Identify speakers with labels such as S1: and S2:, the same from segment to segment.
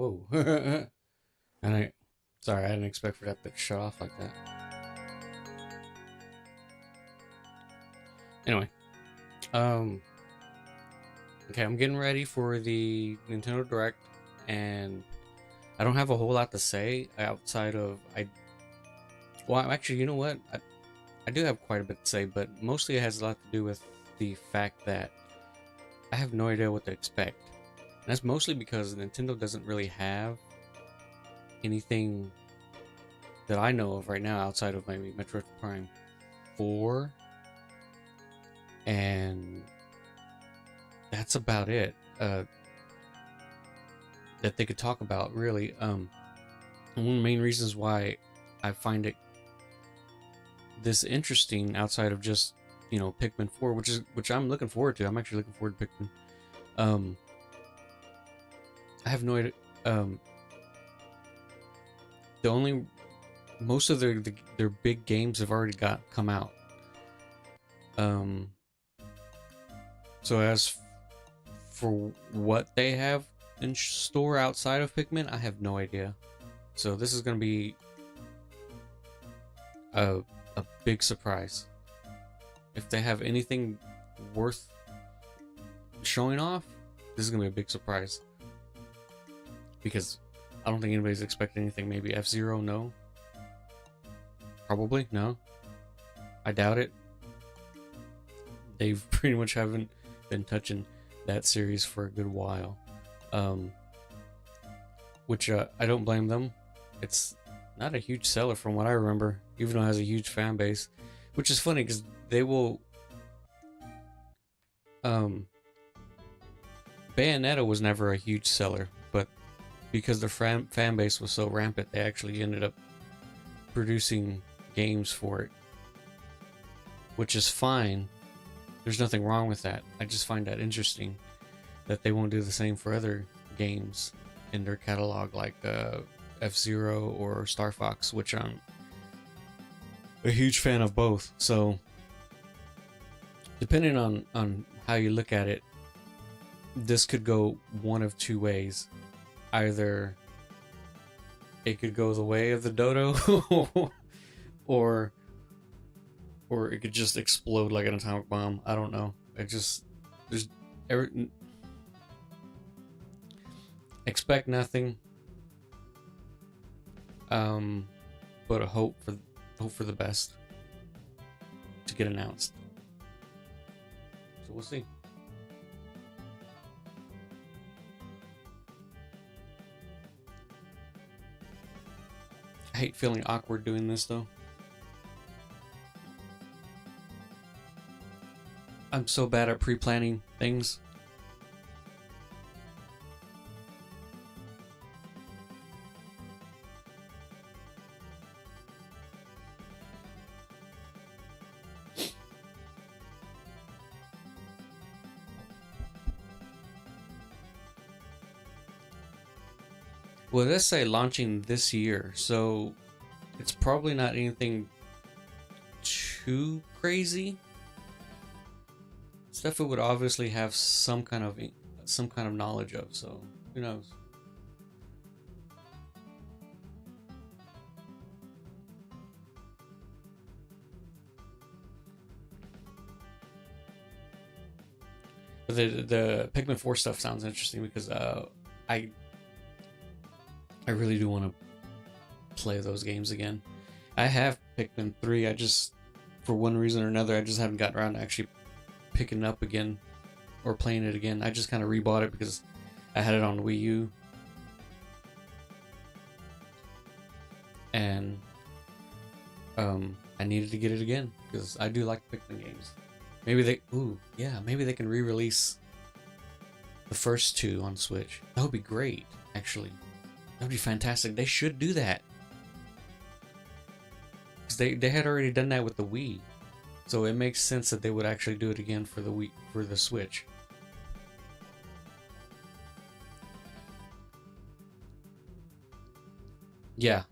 S1: Whoa. And sorry, I didn't expect for that to shut off like that. Anyway, um, okay, I'm getting ready for the Nintendo Direct, and I don't have a whole lot to say outside of Well, actually, you know what? I do have quite a bit to say, but mostly it has a lot to do with the fact that I have no idea what to expect. And that's mostly because Nintendo doesn't really have anything that I know of right now outside of maybe Metroid Prime 4, and that's about it that they could talk about, really. And one of the main reasons why I find it this interesting, outside of just Pikmin 4, which I'm looking forward to. I'm actually looking forward to Pikmin. I have no idea. The only Most of their big games have already come out. So as for what they have in store outside of Pikmin, I have no idea. So this is going to be a big surprise. If they have anything worth showing off, this is going to be a big surprise. Because I don't think anybody's expecting anything. Maybe F-Zero, no. Probably, no. I doubt it. They've pretty much haven't been touching that series for a good while. Which I don't blame them. It's not a huge seller from what I remember, even though it has a huge fan base. Which is funny because they will... Bayonetta was never a huge seller, but because their fan base was so rampant, they actually ended up producing games for it. Which is fine. There's nothing wrong with that. I just find that interesting that they won't do the same for other games in their catalog, like F-Zero or Star Fox, which I'm a huge fan of both. So depending on how you look at it, this could go one of two ways. Either it could go the way of the dodo or it could just explode like an atomic bomb. I don't know. Expect nothing, but a hope for the best to get announced. So we'll see. I hate feeling awkward doing this though. I'm so bad at pre-planning things. Well, let's say launching this year, so it's probably not anything too crazy. Stuff it would obviously have some kind of knowledge of, so who knows. But the Pikmin 4 stuff sounds interesting because I really do want to play those games again. I have Pikmin 3. I just, for one reason or another, I just haven't gotten around to actually picking it up again or playing it again. I just kind of rebought it because I had it on Wii U, and I needed to get it again because I do like Pikmin games. Maybe they can re-release the first two on Switch. That would be great, actually. That would be fantastic. They should do that. Because they had already done that with the Wii. So it makes sense that they would actually do it again for the Wii, for the Switch. Yeah.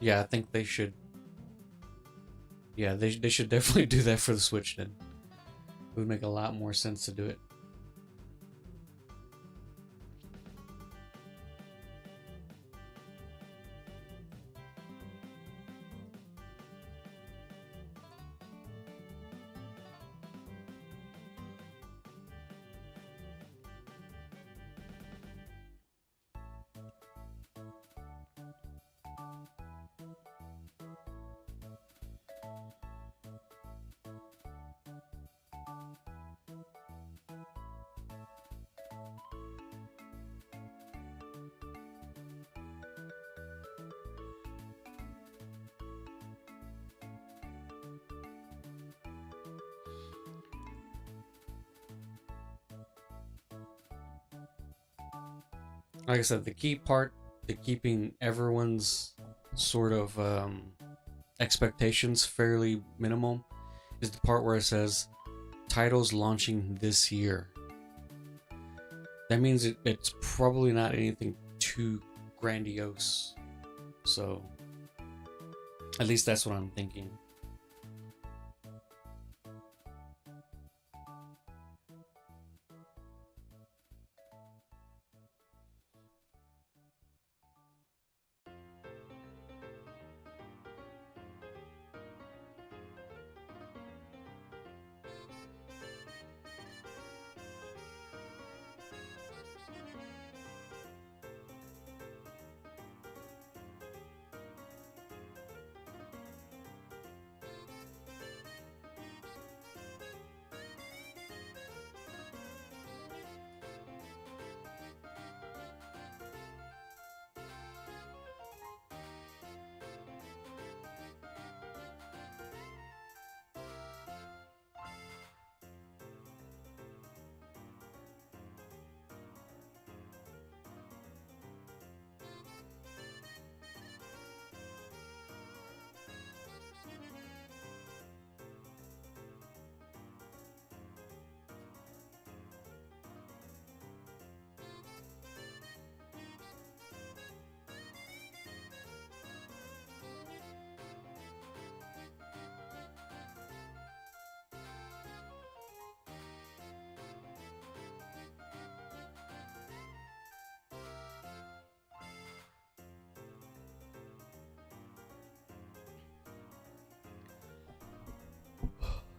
S1: Yeah, I think they should. Yeah, they should definitely do that for the Switch then. It would make a lot more sense to do it. like I said, the key part to keeping everyone's sort of expectations fairly minimal is the part where it says titles launching this year. That means it's probably not anything too grandiose. So, at least that's what I'm thinking.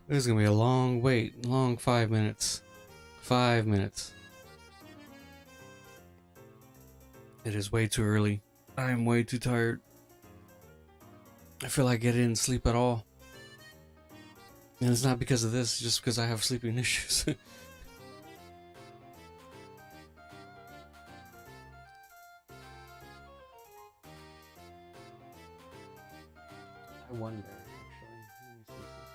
S1: This is gonna be a long wait, long 5 minutes. 5 minutes. It is way too early. I am way too tired. I feel like I didn't sleep at all. And it's not because of this, it's just because I have sleeping issues. I wonder, actually. Let me see something.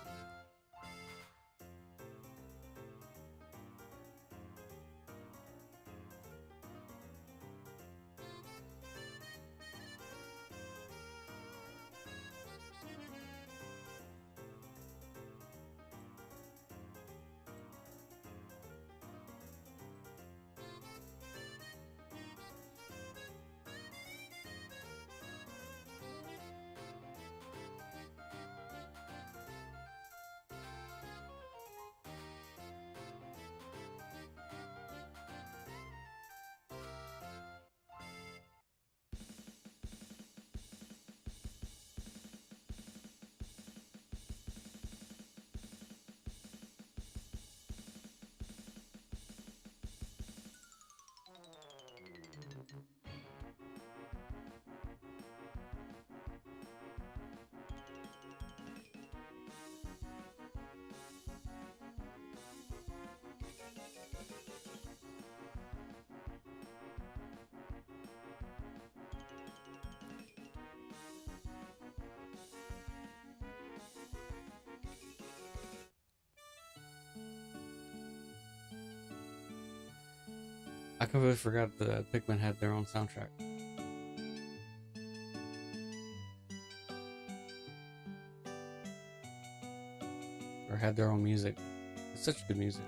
S1: I completely forgot that Pikmin had their own soundtrack. Or had their own music. It's such good music.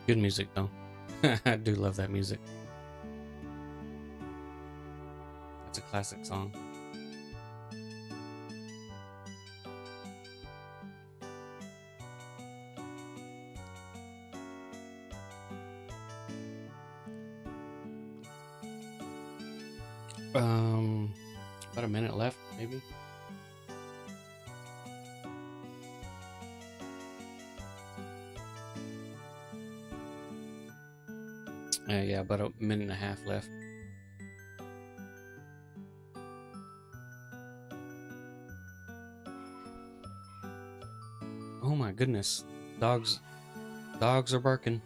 S1: Good music though. I do love that music. That's a classic song. About a minute left, maybe. Yeah, about a minute and a half left. Oh my goodness. Dogs are barking.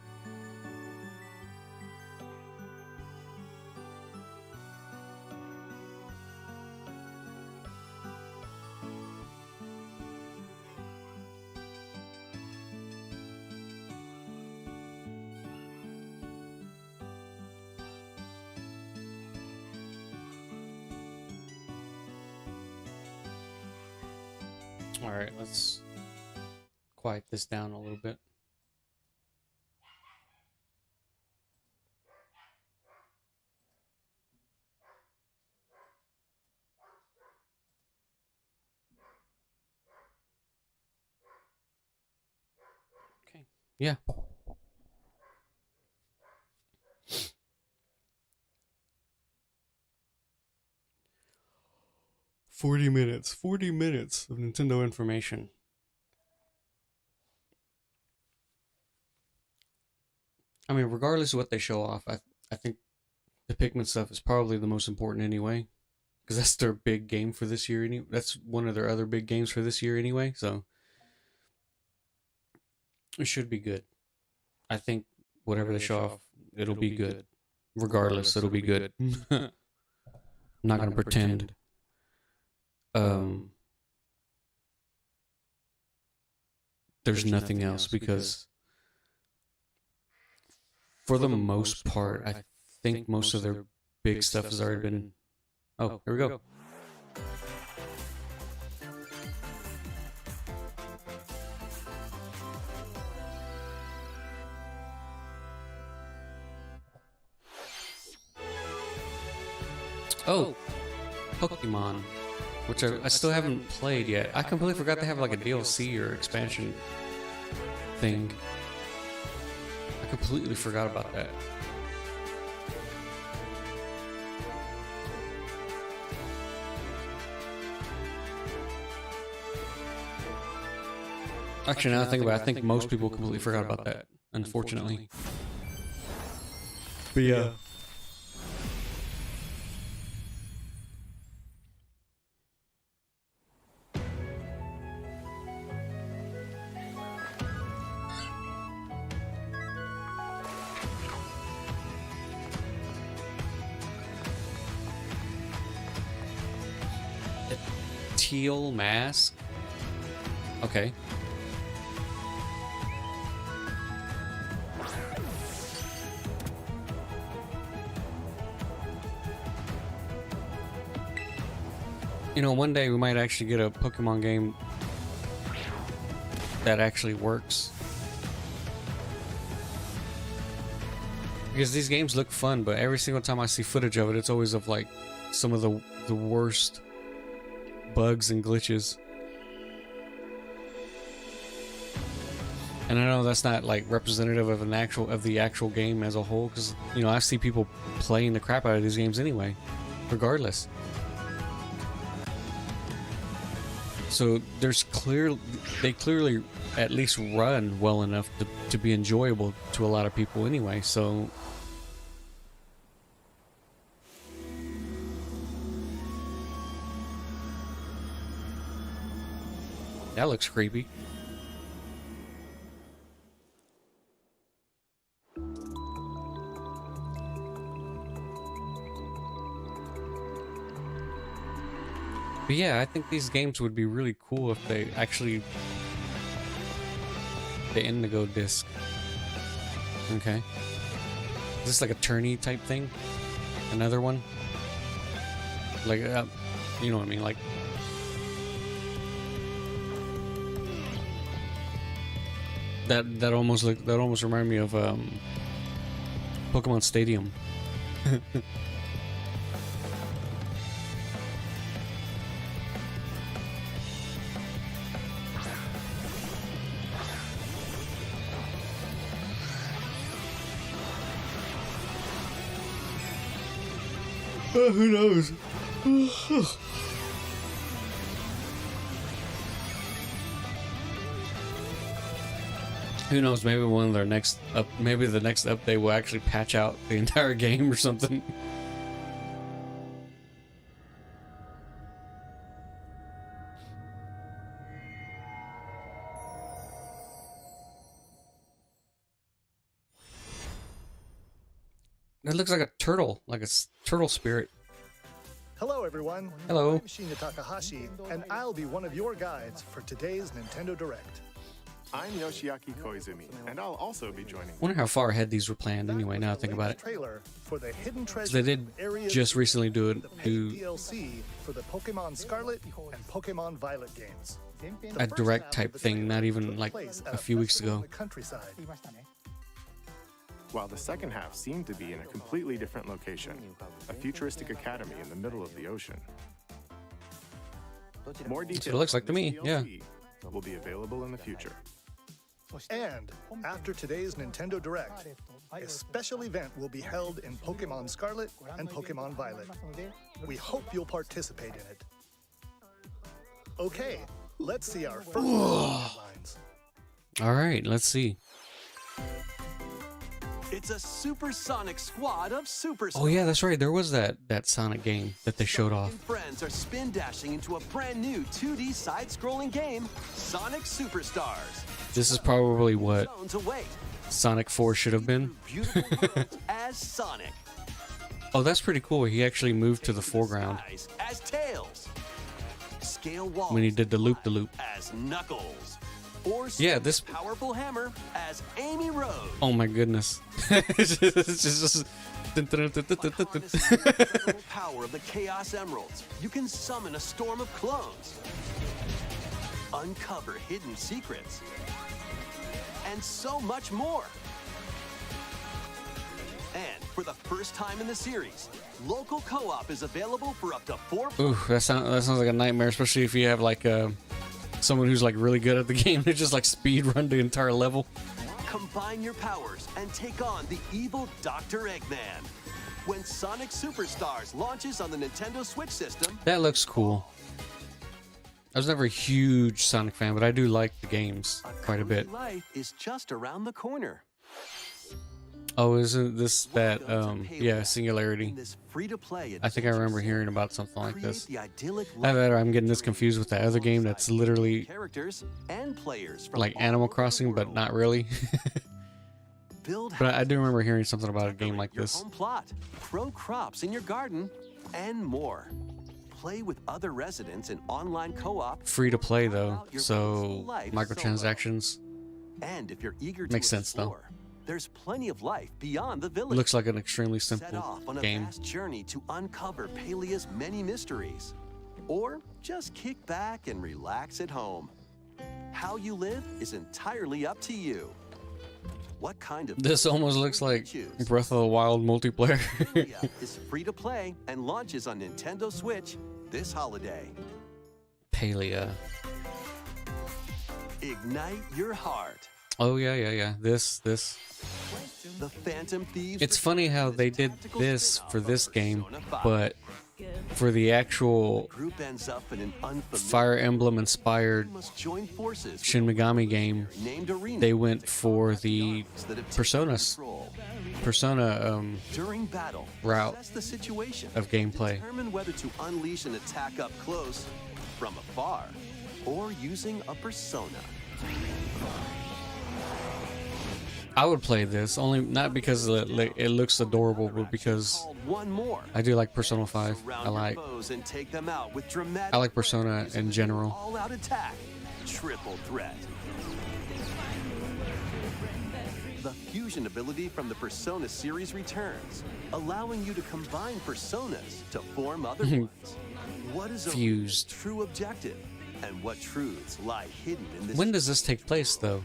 S1: All right, let's quiet this down a little bit. Okay. Yeah. Forty minutes of Nintendo information. I mean, regardless of what they show off, I think the Pikmin stuff is probably the most important anyway, because that's their big game for this year. That's one of their other big games for this year anyway. So it should be good. I think whatever they show off, it'll be good. Regardless, it'll be good. I'm not gonna pretend. There's nothing else, because for the most part, I think most of their big stuff has already been. Oh, here we go. Oh, Pokemon, which I still haven't played yet. I completely forgot they have like a DLC or expansion thing. I completely forgot about that. Actually, now I think about it, I think most people completely forgot about that, unfortunately. But yeah. Teal mask. Okay. You know, one day we might actually get a Pokemon game that actually works. Because these games look fun, but every single time I see footage of it, it's always of like some of the worst bugs and glitches. And I know that's not like representative of the actual game as a whole, because you know I see people playing the crap out of these games anyway, regardless. So they clearly at least run well enough to be enjoyable to a lot of people anyway. So that looks creepy. But yeah, I think these games would be really cool if they actually... The Indigo disc. Okay. Is this like a tourney type thing? Another one? Like, you know what I mean? Like... That almost reminded me of Pokemon Stadium. Who knows? Who knows? Maybe one of their next maybe the next update will actually patch out the entire game or something. It looks like a turtle, like a turtle spirit.
S2: Hello, everyone.
S1: Hello.
S2: I'm Shinya Takahashi, and I'll be one of your guides for today's Nintendo Direct.
S3: I'm Yoshiaki Koizumi, and I'll also be joining.
S1: Wonder how far ahead these were planned. Anyway, now I think about it.
S2: Trailer for the hidden treasure.
S1: They did just recently do
S2: DLC for the Pokemon Scarlet and Pokemon Violet games.
S1: a direct type thing, not even like a few weeks ago.
S3: While the second half seemed to be in a completely different location, a futuristic academy in the middle of the ocean. More details
S1: That's what it looks like to me, yeah.
S3: Will be available in the future.
S2: And after today's Nintendo Direct, a special event will be held in Pokemon Scarlet and Pokemon Violet. We hope you'll participate in it. Okay, let's see our first headlines.
S1: All right, let's see.
S4: It's a supersonic squad of superstars.
S1: Oh yeah, that's right. There was that Sonic game that they showed off.
S4: Friends are spin dashing into a brand new 2D side-scrolling game, Sonic Superstars.
S1: This is probably what
S4: Zones await.
S1: Sonic 4 should have been.
S4: Beautiful worlds as Sonic.
S1: Oh, that's pretty cool. He actually moved to the foreground
S4: Skies as Tails. Scale walls
S1: when he did the loop-de-loop.
S4: as Knuckles. Or
S1: Yeah, this.
S4: powerful hammer as Amy Rose.
S1: Oh my goodness. It's just.
S4: Harness the incredible power of the Chaos Emeralds. You can summon a storm of clones, uncover hidden secrets, and so much more. And for the first time in the series, local co-op is available for up to 4.
S1: Ooh, that sounds like a nightmare, especially if you have like someone who's like really good at the game. They just like speed run the entire level.
S4: Combine your powers and take on the evil Dr. Eggman. When Sonic Superstars launches on the Nintendo Switch system,
S1: That looks cool. I was never a huge Sonic fan, but I do like the games quite a bit.
S4: life is just around the corner.
S1: Oh, isn't this that yeah, Singularity?
S4: In this free-to-play
S1: I think I
S4: adventure
S1: remember
S4: set,
S1: hearing about something like
S4: create
S1: this.
S4: the idyllic
S1: Either
S4: life
S1: I'm getting this confused with that other game that's literally
S4: characters and players from
S1: like
S4: all
S1: Animal
S4: over the
S1: Crossing, but
S4: world.
S1: not really.
S4: Build
S1: But I do
S4: houses,
S1: remember hearing something about a game like
S4: your
S1: this.
S4: home plot, grow crops in your garden, and more. Play with other residents in online co-op.
S1: Free to play though,
S4: Out your
S1: so
S4: peaceful life
S1: microtransactions.
S4: And if you're eager to
S1: Makes sense, though.
S4: explore, there's plenty of life beyond the
S1: It
S4: village.
S1: looks like an extremely
S4: Set
S1: simple
S4: off on a
S1: game.
S4: vast journey to uncover Palia's many mysteries. Or just kick back and relax at home. How you live is entirely up to you. What kind of
S1: This almost looks like
S4: choose?
S1: Breath of the Wild multiplayer.
S4: Palia is free to play and launches on Nintendo Switch this holiday.
S1: Palia.
S4: Ignite your heart.
S1: Oh yeah. This.
S4: The Phantom Thieves.
S1: It's funny how they did
S4: tactical
S1: this
S4: spin-off
S1: for
S4: of
S1: this game,
S4: Persona 5.
S1: but for the actual
S4: Group ends up in an unfamiliar
S1: Fire Emblem inspired
S4: must join forces with
S1: Shin Megami game,
S4: named arena
S1: they went for the
S4: that have taken
S1: Personas.
S4: control.
S1: Persona
S4: During battle,
S1: route
S4: assess the situation
S1: of gameplay.
S4: Determine whether to unleash an attack up close, from afar, or using a persona.
S1: I would play this only not because it looks adorable, but because
S4: Called one more.
S1: I do like Persona 5.
S4: Surround
S1: I like
S4: your foes and take them out with dramatic
S1: I like Persona in general.
S4: all-out attack. Triple threat. The fusion ability from the Persona series returns, allowing you to combine personas to form other ones. What is a
S1: Fused.
S4: true objective, and what truths lie hidden in this?
S1: When does this take place though?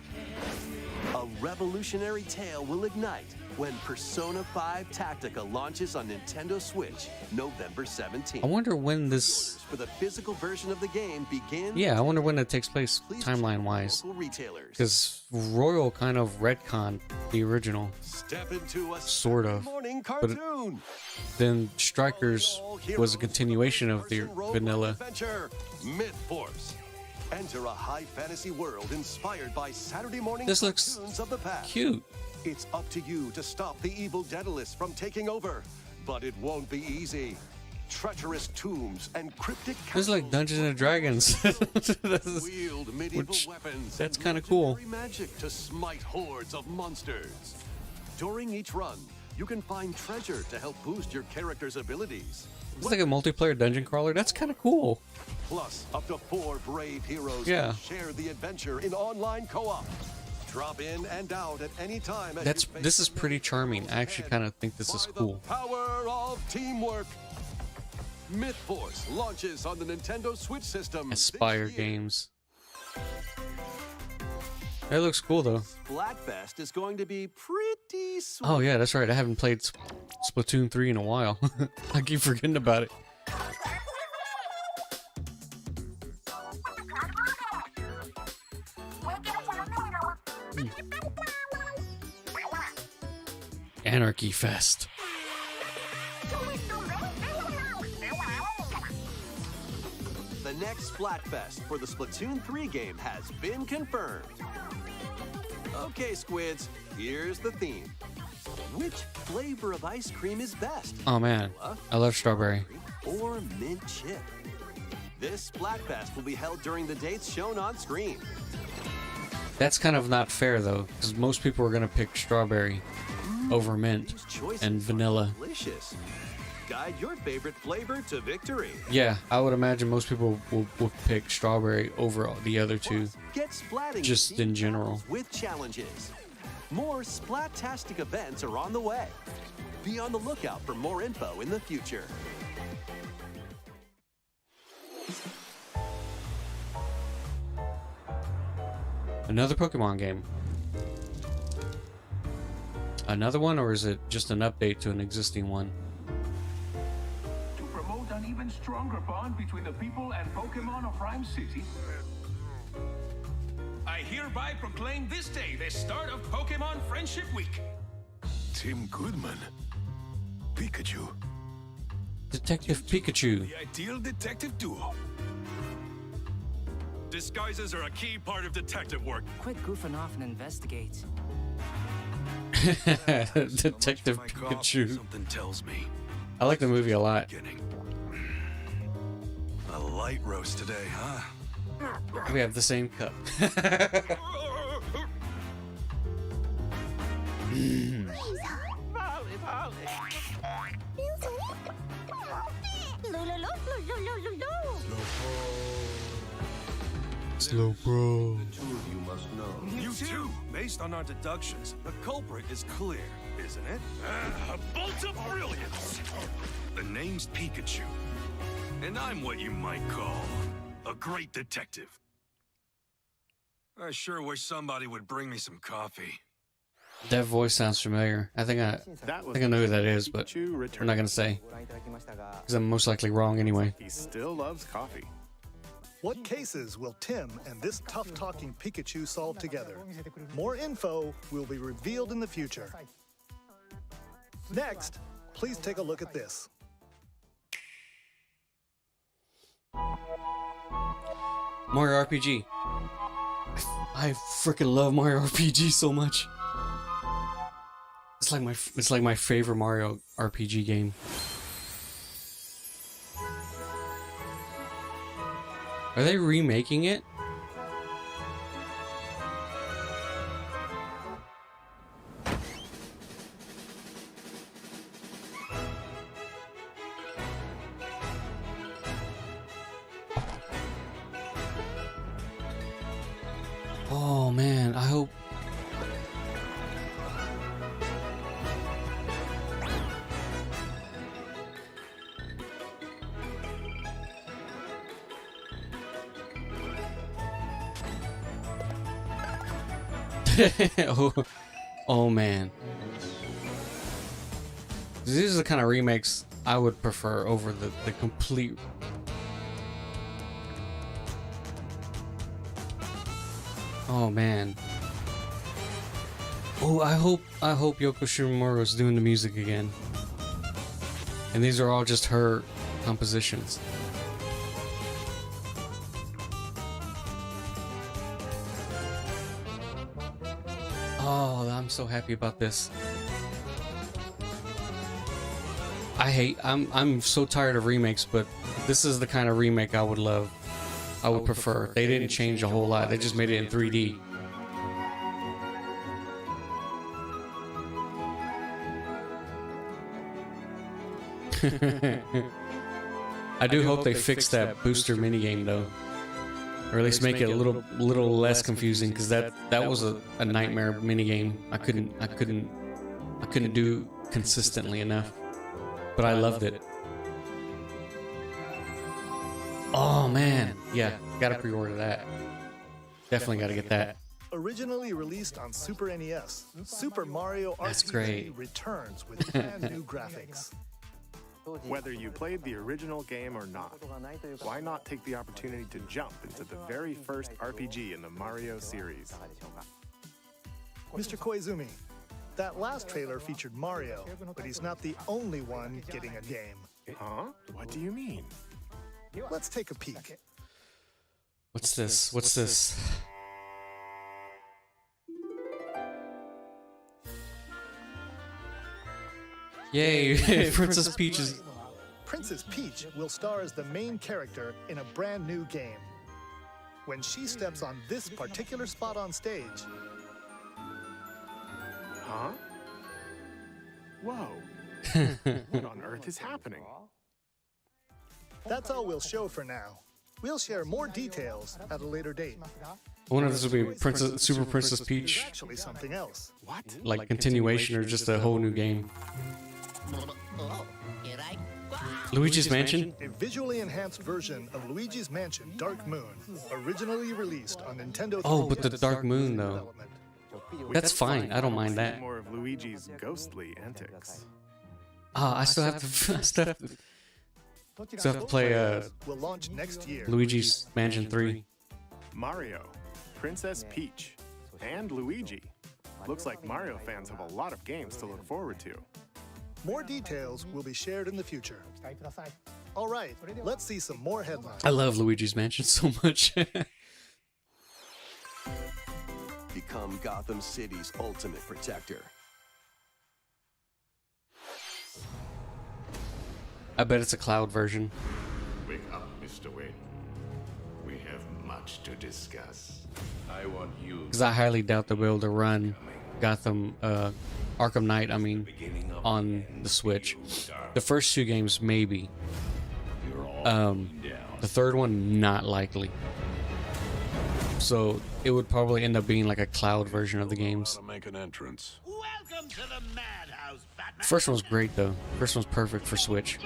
S4: A revolutionary tale will ignite when Persona 5 Tactica launches on Nintendo Switch November 17th.
S1: I wonder when this.
S4: For the physical version of the game begins.
S1: Yeah, I wonder when it takes place
S4: Please
S1: timeline
S4: check
S1: wise.
S4: local retailers.
S1: Because Royal kind of retconned the original,
S4: Step into a
S1: sort of.
S4: morning
S1: But it-
S4: cartoon.
S1: Then Strikers
S4: All
S1: was a
S4: heroes
S1: continuation of the
S4: first-person role-playing
S1: vanilla.
S4: adventure, Myth Force. Enter a high fantasy world inspired by Saturday morning
S1: This looks
S4: cartoons of the past.
S1: cute.
S4: It's up to you to stop the evil Daedalus from taking over, but it won't be easy. Treacherous tombs and cryptic
S1: This is like Dungeons and Dragons. This is-
S4: wield medieval
S1: which-
S4: weapons.
S1: that's
S4: and
S1: kinda cool.
S4: legendary magic to smite hordes of monsters. During each run, you can find treasure to help boost your character's abilities.
S1: it's like a multiplayer dungeon crawler. That's kind of cool.
S4: Plus, up to 4 brave heroes
S1: Yeah.
S4: can share the adventure in online co-op. Drop in and out at any time. as
S1: That's
S4: you face
S1: this is
S4: the
S1: pretty
S4: mythos
S1: charming. I actually
S4: ahead.
S1: kind of think this
S4: By
S1: is
S4: the
S1: cool.
S4: Power of teamwork. Myth Force launches on the Nintendo Switch system. this
S1: Aspire
S4: year.
S1: Games. That looks cool though.
S4: Splatfest is going to be pretty sweet.
S1: Oh yeah, that's right. I haven't played Splatoon 3 in a while. I keep forgetting about it. Anarchy Fest.
S4: The next Splatfest for the Splatoon 3 game has been confirmed. Okay, Squids, here's the theme. Which flavor of ice cream is best?
S1: Oh man, I love strawberry.
S4: Or mint chip? This Splatfest will be held during the dates shown on screen.
S1: That's kind of not fair though, because most people are gonna pick strawberry over mint
S4: These choices
S1: and
S4: are
S1: vanilla.
S4: delicious. Guide your favorite flavor to victory.
S1: Yeah, I would imagine most people will pick strawberry over the other two.
S4: Plus, get splatting
S1: Just in
S4: themed
S1: general.
S4: battles with challenges. More Splattastic events are on the way. Be on the lookout for more info in the future.
S1: Another Pokemon game. Another one, or is it just an update to an existing one?
S5: To promote an even stronger bond between the people and Pokemon of Rhyme City, I hereby proclaim this day the start of Pokemon Friendship Week.
S6: Tim Goodman. Pikachu.
S1: Detective Pikachu.
S6: The ideal detective duo. Disguises are a key part of detective work.
S7: Quit goofing off and investigate.
S1: Detective
S6: My cough,
S1: Pikachu.
S6: Something tells me.
S1: I like the movie a lot.
S6: Getting a light roast today, huh?
S1: We have the same cup. Slow bro.
S6: You too. Based on our deductions, the culprit is clear, isn't it? A bolt of brilliance. The name's Pikachu, and I'm what you might call a great detective. I sure wish somebody would bring me some coffee.
S1: That voice sounds familiar. I think I know who that is, but
S3: Pikachu
S1: we're
S3: returns.
S1: not gonna say because I'm most likely wrong anyway.
S3: He still loves coffee.
S2: What cases will Tim and this tough-talking Pikachu solve together? More info will be revealed in the future. Next, please take a look at this.
S1: Mario RPG. I freaking love Mario RPG so much. It's like my favorite Mario RPG game. Are they remaking it? Oh man, I hope. oh man. These are the kind of remakes I would prefer over the complete. Oh man. Oh, I hope Yoko Shimomura is doing the music again. And these are all just her compositions. Oh, I'm so happy about this. I'm so tired of remakes, but this is the kind of remake I would love. I would prefer. They didn't change a whole lot. They just made it in 3D. I do hope they fix that booster minigame though, or at least make it a little less confusing, because that was a nightmare minigame. I couldn't do consistently enough, but I loved it. Oh man, yeah, gotta pre-order that. Definitely gotta get that.
S2: Originally released on Super NES, Super Mario
S1: That's
S2: RPG
S1: great.
S2: returns with brand new graphics.
S3: Whether you played the original game or not, why not take the opportunity to jump into the very first RPG in the Mario series?
S2: Mr. Koizumi, that last trailer featured Mario, but he's not the only one getting a game.
S3: Huh? What do you mean?
S2: Let's take a peek.
S1: What's this? What's this? Yay, Princess Peach is...
S2: Princess Peach will star as the main character in a brand new game. When she steps on this particular spot on stage,
S3: Huh? Whoa. What on earth is happening?
S2: that's all we'll show for now. We'll share more details at a later date.
S1: I wonder if this will be Super Princess
S2: It's
S1: Peach,
S2: actually something else.
S3: What?
S1: like continuation, or just a whole new game. Luigi's Mansion?
S2: A visually enhanced version of Luigi's Mansion Dark Moon, originally released on Nintendo 3DS.
S1: Oh, but the Dark Moon, though.
S2: development.
S1: That's fine. I don't mind that.
S3: More of Luigi's ghostly antics.
S1: I still have to. I still have to play
S2: Will launch next year.
S1: Luigi's Mansion 3.
S3: Mario, Princess Peach, and Luigi. Looks like Mario fans have a lot of games to look forward to.
S2: More details will be shared in the future. All right, let's see some more headlines.
S1: I love Luigi's Mansion so much.
S4: Become Gotham City's ultimate protector.
S1: I bet it's a cloud version.
S8: Wake up, Mr. Wayne. We have much to discuss. I want you
S1: Because I highly doubt they'll be able to run Gotham, Arkham Knight, I mean, on the Switch. The first two games, maybe. The third one, not likely. So it would probably end up being like a cloud version of the games.
S8: make an entrance.
S9: Welcome to the madhouse, Batman.
S1: First one was great though. First one's perfect for Switch.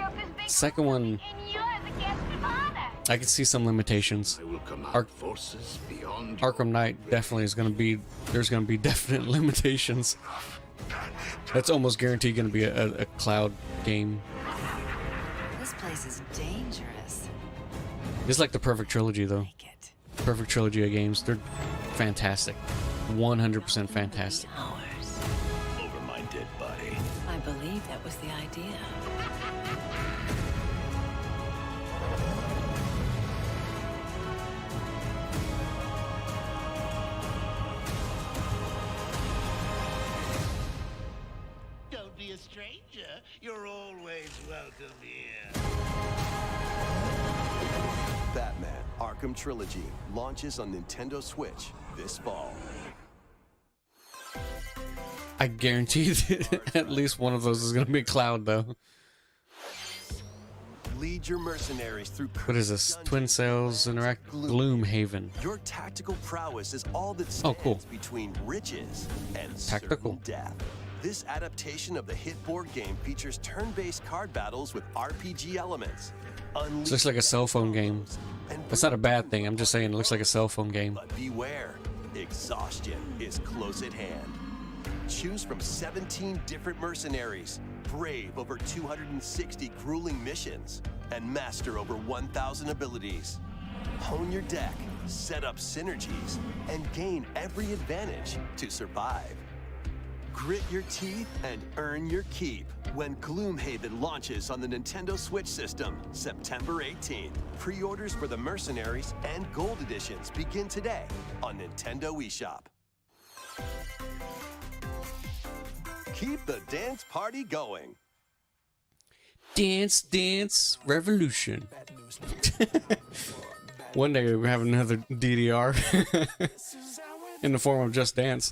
S1: Second one,
S10: And you're the guest of honor.
S1: I can see some limitations.
S8: I will command
S1: Ark-
S8: forces beyond your
S1: Arkham Knight definitely is going to be, there's going to be definite limitations. That's almost guaranteed going to be a cloud game.
S10: This place is dangerous.
S1: It's like the perfect trilogy though.
S10: Like it.
S1: Perfect trilogy of games. They're fantastic. 100% fantastic.
S10: Ours.
S8: over my dead body.
S10: I believe that was the idea.
S9: Don't be a stranger. You're always welcome here.
S4: Batman Arkham Trilogy launches on Nintendo Switch this fall.
S1: I guarantee that at least one of those is going to be cloud though.
S4: Lead your mercenaries through
S1: What is this? Twin Sails Interact Gloomhaven.
S4: Your tactical prowess is all that
S1: Oh,
S4: stands
S1: cool.
S4: between riches and
S1: Tactical.
S4: certain death. This adaptation of the hit board game features turn-based card battles with RPG elements.
S1: It looks like a cell phone game. That's not a bad thing. I'm just saying it looks like a cell phone game.
S4: But beware, exhaustion is close at hand. Choose from 17 different mercenaries, brave over 260 grueling missions, and master over 1,000 abilities. Hone your deck, set up synergies, and gain every advantage to survive. Grit your teeth and earn your keep when Gloomhaven launches on the Nintendo Switch system September 18th. Pre-orders for the Mercenaries and Gold Editions begin today on Nintendo eShop. Keep the dance party going.
S1: Dance, dance, revolution. One day we'll have another DDR in the form of Just Dance.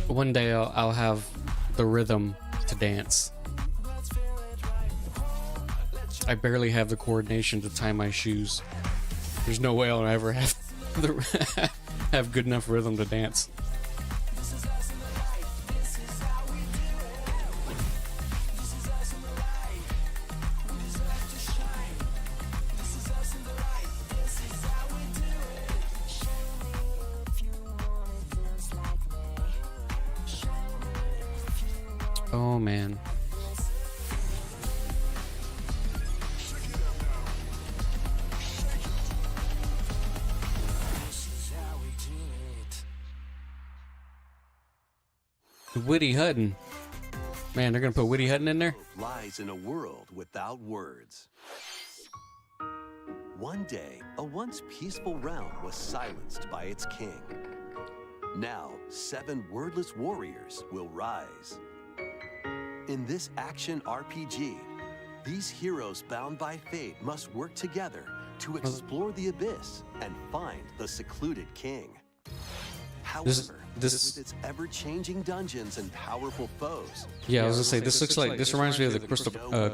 S1: One day I'll have the rhythm to dance. I barely have the coordination to tie my shoes. There's no way I'll ever have have good enough rhythm to dance. Oh man. Woody Hutton. Man, they're gonna put Woody Hutton in there?
S4: Lies in a world without words. One day, a once peaceful realm was silenced by its king. Now, 7 wordless warriors will rise. In this action RPG, these heroes bound by fate must work together to explore the abyss and find the secluded king. However, with its ever-changing dungeons and powerful foes.
S1: Yeah, I was gonna say this reminds me of the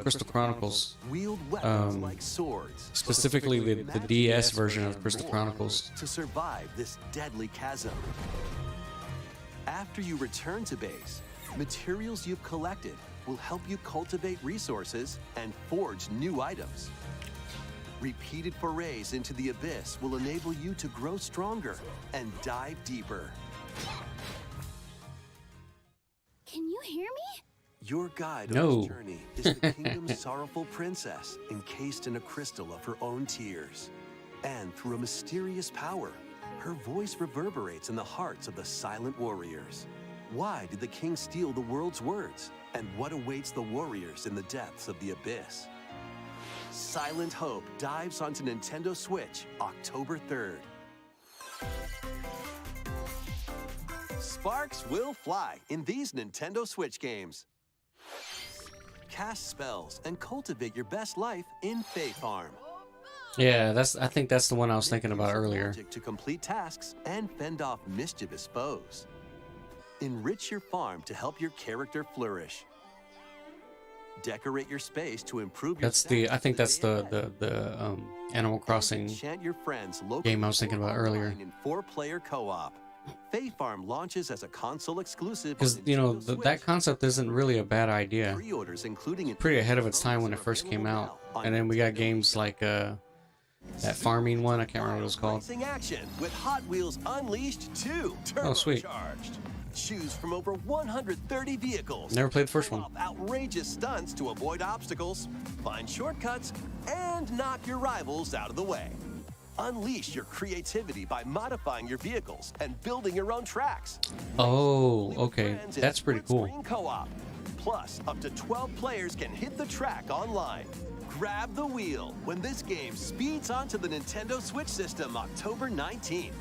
S1: Crystal Chronicles.
S4: Wield weapons like swords,
S1: specifically the DS version of Crystal Chronicles.
S4: To survive this deadly chasm. After you return to base, materials you've collected will help you cultivate resources and forge new items. Repeated forays into the abyss will enable you to grow stronger and dive deeper.
S10: Can you hear me?
S4: Your guide on this journey is the kingdom's sorrowful princess, encased in a crystal of her own tears. And through a mysterious power, her voice reverberates in the hearts of the silent warriors. Why did the king steal the world's words? And what awaits the warriors in the depths of the abyss? Silent Hope dives onto Nintendo Switch October 3rd. Sparks will fly in these Nintendo Switch games. Cast spells and cultivate your best life in Fae Farm.
S1: Yeah, I think that's the one I was thinking about earlier.
S4: To complete tasks and fend off mischievous foes. Enrich your farm to help your character flourish. Decorate your space to improve your
S1: I think that's the Animal Crossing game I was thinking about earlier.
S4: In 4-player co-op. Fae Farm launches as a console exclusive.
S1: Because that concept isn't really a bad idea.
S4: Pre-orders including
S1: pretty ahead of its time when it first came out. And then we got games like that farming one, I can't remember what it was called.
S4: Action with Hot Wheels Unleashed 2.
S1: Oh, sweet.
S4: Choose from over 130 vehicles.
S1: Never played the first one.
S4: Outrageous stunts to avoid obstacles, find shortcuts, and knock your rivals out of the way. Unleash your creativity by modifying your vehicles and building your own tracks.
S1: Oh, okay. That's pretty cool.
S4: Co-op. Plus, up to 12 players can hit the track online. Grab the wheel when this game speeds onto the Nintendo Switch system October 19th.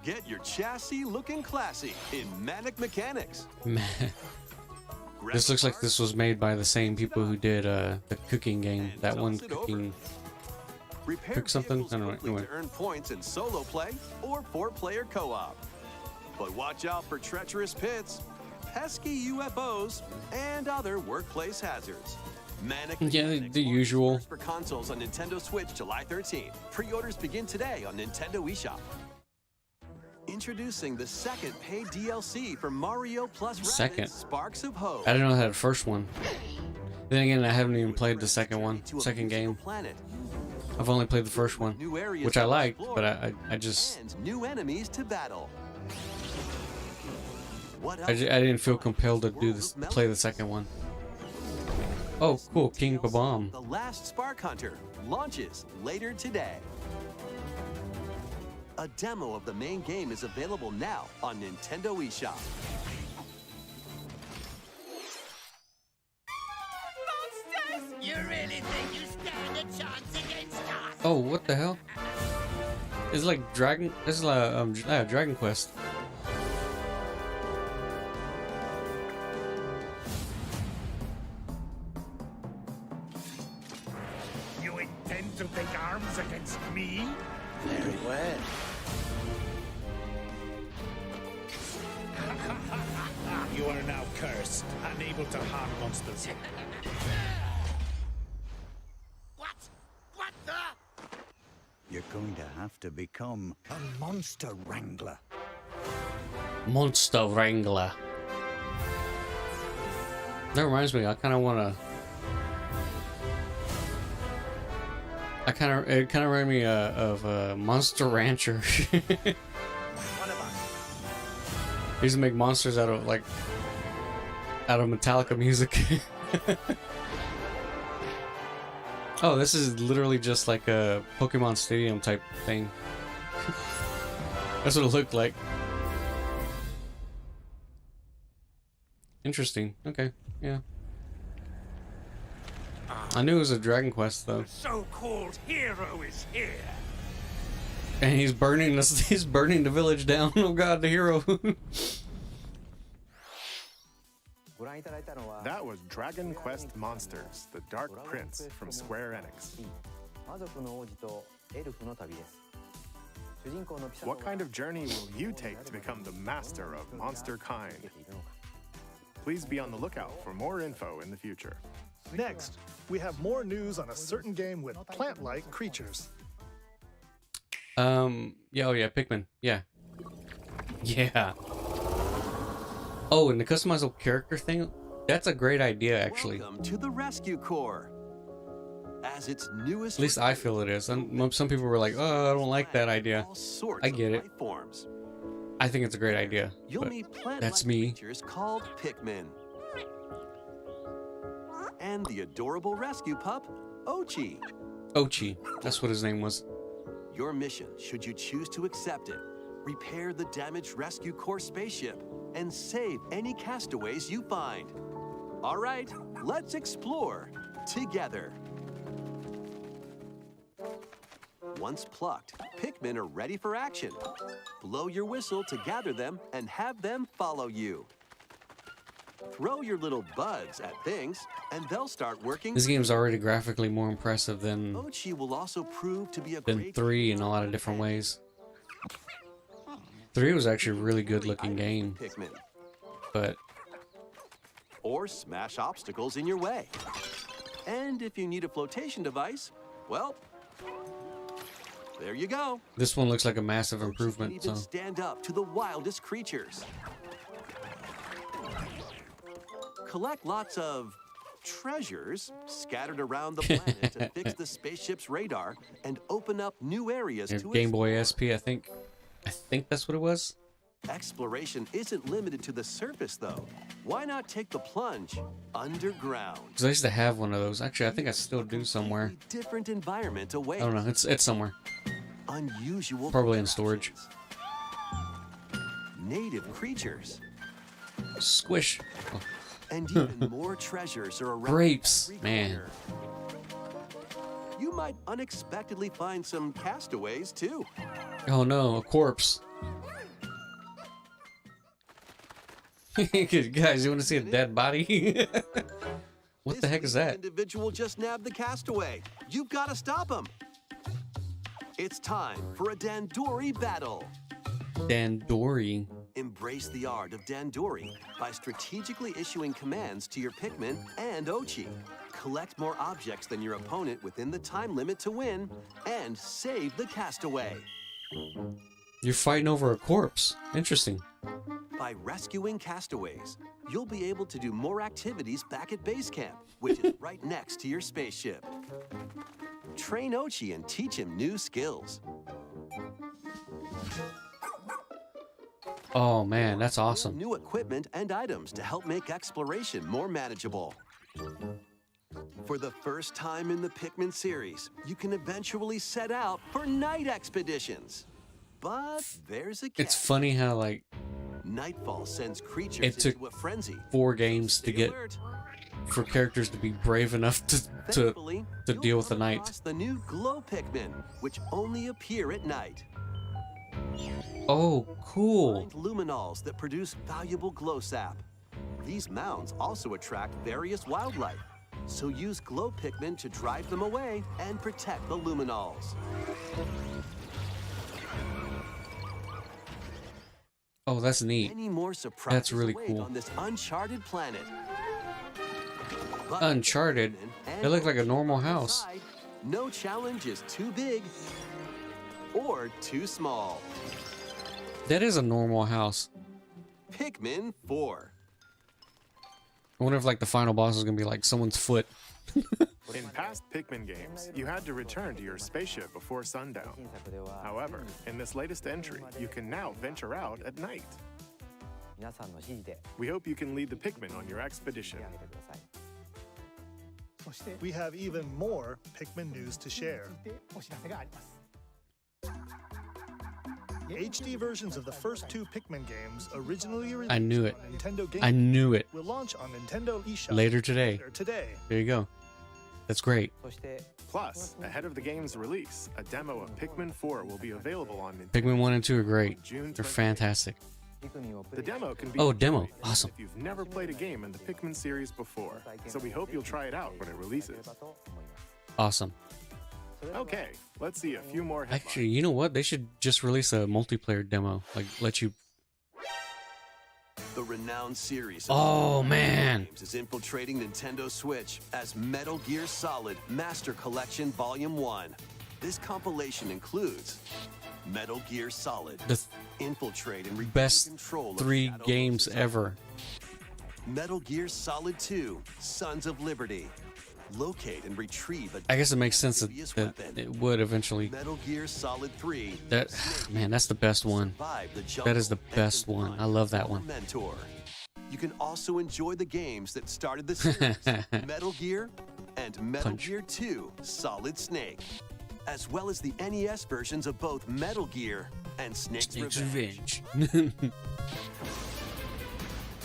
S4: Get your chassis looking classy in Manic Mechanics.
S1: This looks like this was made by the same people who did the cooking game. That one cooking... Cook something? I don't know. Anyway.
S4: To earn points in solo play or 4-player co-op. But watch out for treacherous pits, pesky UFOs, and other workplace hazards. Manic
S1: the usual.
S4: For consoles on Nintendo Switch July 13th. Pre-orders begin today on Nintendo eShop. Introducing the second paid DLC for Mario Plus Rabbids Sparks of Hope.
S1: I didn't know I had the first one. Then again, I haven't even played the second game. I've only played the first one, which I liked, but I just...
S4: And new enemies to battle.
S1: I didn't feel compelled to play the second one. Oh, cool, King Bob-omb.
S4: The Last Spark Hunter launches later today. A demo of the main game is available now on Nintendo eShop.
S9: Monsters! You really think you stand a chance against us?
S1: Oh, what the hell? It's like Dragon. This is like Dragon Quest.
S9: You intend to take arms against me? Very well. You are now cursed, unable to harm monsters. What? What the?
S11: You're going to have to become a monster wrangler.
S1: Monster Wrangler. That reminds me, I kind of want to. It kind of reminded me of Monster Rancher. They used to make monsters out of Metallica music. Oh, this is literally just like a Pokemon Stadium type thing. That's what it looked like. Interesting. Okay. Yeah. I knew it was a Dragon Quest though.
S9: The so-called hero is here.
S1: And he's burning this. He's burning the village down. Oh God, the hero.
S3: That was Dragon Quest Monsters, the Dark Prince from Square Enix. What kind of journey will you take to become the master of monster kind? Please be on the lookout for more info in the future.
S2: Next, we have more news on a certain game with plant-like creatures.
S1: Yeah, oh yeah, Pikmin. Yeah. Yeah. Oh, and the customizable character thing? That's a great idea, actually.
S4: Welcome to the Rescue Corps. As its newest,
S1: At least I feel it is. Some people were like, "Oh, I don't like that idea." I get it.
S4: Forms.
S1: I think it's a great idea.
S4: You'll
S1: But
S4: meet plant-like
S1: that's me.
S4: creatures called Pikmin. And the adorable rescue pup, Ochi.
S1: Ochi. That's what his name was.
S4: Your mission, should you choose to accept it, repair the damaged Rescue Corps spaceship and save any castaways you find. All right, let's explore together. Once plucked, Pikmin are ready for action. Blow your whistle to gather them and have them follow you. Throw your little buds at things, and they'll start working.
S1: This game's already graphically more impressive than
S4: Ochi will also prove to be a great
S1: 3 in a lot of different ways. 3 was actually a really good looking game,
S4: Pikmin.
S1: but
S4: Or smash obstacles in your way. And if you need a flotation device, well, there you go.
S1: this one looks like a massive
S4: Can
S1: improvement.
S4: even
S1: So
S4: stand up to the wildest creatures. Collect lots of treasures scattered around the planet to fix the spaceship's radar and open up new areas to
S1: Game Boy
S4: explore.
S1: SP, I think that's what it was.
S4: Exploration isn't limited to the surface, though. Why not take the plunge underground?
S1: Because I used to have one of those. Actually, I think I still do somewhere.
S4: Different environment
S1: I
S4: awaits.
S1: don't know. It's somewhere.
S4: Unusual
S1: Probably in storage.
S4: native creatures.
S1: Squish. Oh.
S4: And even more treasures are around.
S1: Grapes,
S4: every
S1: man.
S4: corner. You might unexpectedly find some castaways too.
S1: Oh no, a corpse. Guys, you want to see a dead body? What the heck is that?
S4: Individual just nabbed the castaway. You've got to stop him. It's time for a Dandori battle.
S1: Dandori.
S4: Embrace the art of Dandori by strategically issuing commands to your Pikmin and Ochi. Collect more objects than your opponent within the time limit to win, and save the castaway.
S1: You're fighting over a corpse. Interesting.
S4: By rescuing castaways, you'll be able to do more activities back at base camp, which is right next to your spaceship. Train Ochi and teach him new skills.
S1: Oh man, that's awesome.
S4: New equipment and items to help make exploration more manageable. For the first time in the Pikmin series, you can eventually set out for night expeditions. But there's a catch.
S1: It's funny how like
S4: Nightfall sends creatures
S1: it took
S4: into a frenzy.
S1: 4 games to
S4: Stay
S1: get
S4: alert.
S1: for characters to be brave enough to
S4: Thankfully,
S1: deal with the
S4: come
S1: night.
S4: across the new glow Pikmin, which only appear at night.
S1: Oh, cool.
S4: Find luminals that produce valuable glow sap. These mounds also attract various wildlife, so use glow Pikmin to drive them away and protect the luminals.
S1: Oh, that's neat.
S4: Many more surprises
S1: That's really
S4: await
S1: cool.
S4: on this uncharted planet. But
S1: Uncharted?
S4: and
S1: It looked like a normal
S4: on the
S1: house.
S4: side, no challenge is too big or too small.
S1: That is a normal house.
S4: Pikmin 4.
S1: I wonder if like the final boss is gonna be like someone's foot.
S3: In past Pikmin games, you had to return to your spaceship before sundown. However, in this latest entry, you can now venture out at night. We hope you can lead the Pikmin on your expedition.
S2: We have even more Pikmin news to share. HD versions of the first two Pikmin games, originally released
S1: I knew it.
S2: on Nintendo Game
S1: I knew it.
S2: will launch on Nintendo eShop
S1: Later today.
S2: today.
S1: There you go. That's great.
S3: Plus, ahead of the game's release, a demo of Pikmin 4 will be available on Nintendo.
S1: Pikmin 1 and 2 are great.
S3: June
S1: They're
S3: 28th.
S1: fantastic.
S3: The demo can be
S1: Oh, demo.
S3: enjoyed
S1: Awesome.
S3: if you've never played a game in the Pikmin series before, so we hope you'll try it out when it releases.
S1: Awesome.
S3: Okay, let's see a few more headlines.
S1: Actually, you know what? They should just release a multiplayer demo. Like, let you...
S4: The renowned series
S1: Oh,
S4: of
S1: man.
S4: games is infiltrating Nintendo Switch as Metal Gear Solid Master Collection Volume 1. This compilation includes Metal Gear Solid,
S1: The
S4: Infiltrate and regain
S1: best
S4: control of
S1: 3
S4: Shadow
S1: games
S4: Society.
S1: ever.
S4: Metal Gear Solid 2, Sons of Liberty. Locate and retrieve a
S1: I guess it makes sense that,
S4: previous
S1: that
S4: weapon.
S1: it would eventually...
S4: Metal Gear Solid 3.
S1: That Man, that's the best one.
S4: Survive the
S1: That is the
S4: jungle
S1: best
S4: and
S1: one.
S4: confront
S1: I love that
S4: your
S1: one.
S4: Mentor. You can also enjoy the games that started the series, Metal Gear and Metal
S1: Punch.
S4: Gear 2 Solid Snake, as well as the NES versions of both Metal Gear and Snake's
S1: Snake's
S4: Revenge.
S1: Revenge.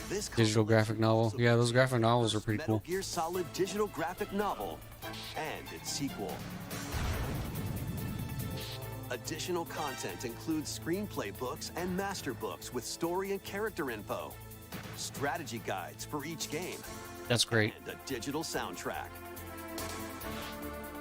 S4: This
S1: Digital graphic novel. Yeah, those graphic novels are pretty
S4: Metal
S1: cool.
S4: Gear Solid digital graphic novel and its sequel. Additional content includes screenplay books and master books with story and character info, strategy guides for each game,
S1: That's great.
S4: and a digital soundtrack.